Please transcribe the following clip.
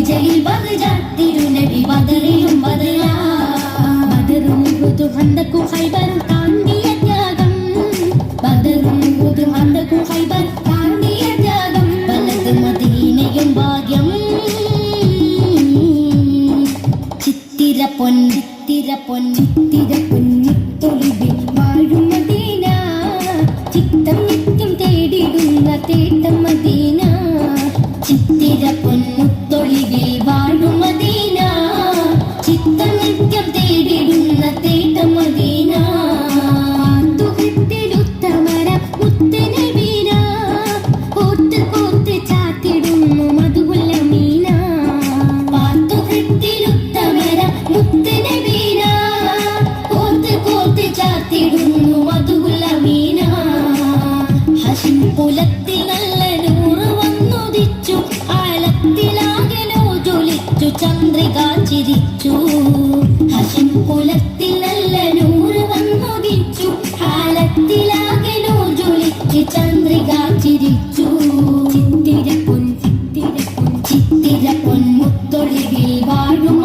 പരിചയിൽ ബഹജാത്തിരുനബി ബദറിലും ബദലാ ബദറും ഉഹുദ് ഹന്തക്കും ഖൈബറും താണ്ടിയ ത്യാഗം ബദറും ഉഹുദ് ഹന്തക്കും ഖൈബർ താണ്ടിയ ത്യാഗം വലത് മദീനയും ഭാഗ്യം ചിത്തിര പൊന്നിത്തൊളിവിൽ വാഴും മദീന ചിത്തം നിത്യം തേടിടുന്ന തേട്ടം മദീന ചിത്തിര പൊന്നുത്തൊളിവിൽ വാഴും മദീന ചിത്തം നിത്യം തേടിടുന്ന തേട്ടം മദീന തുഹത്തിലുത്തമര മുത്തനബീന കോർത്ത് കോർത്ത് ചാത്തിടുന്നു മധുവുള്ള മീന പാത്തുഹത്തിലുത്തമര മുത്തനബീന കോർത്ത് കോർത്ത് ചാത്തിടുന്നു മധുവുള്ള മീന ഹശിം കുലത്തിൽ നല്ല നൂറ് വന്നുദിച്ചു ആലത്തിലാകലോ ജ്വലിച്ചു ചന്ദ്രിക ചിരിച്ചു ഹശിം കുലത്തിൽ നല്ല നൂറ് വന്നുദിച്ചു ആലത്തിലാകലോ ജ്വലിച്ചു ചന്ദ്രിക ചിരിച്ചു ചിത്തിര പൊൻ മുത്തൊളിവിൽ വാഴും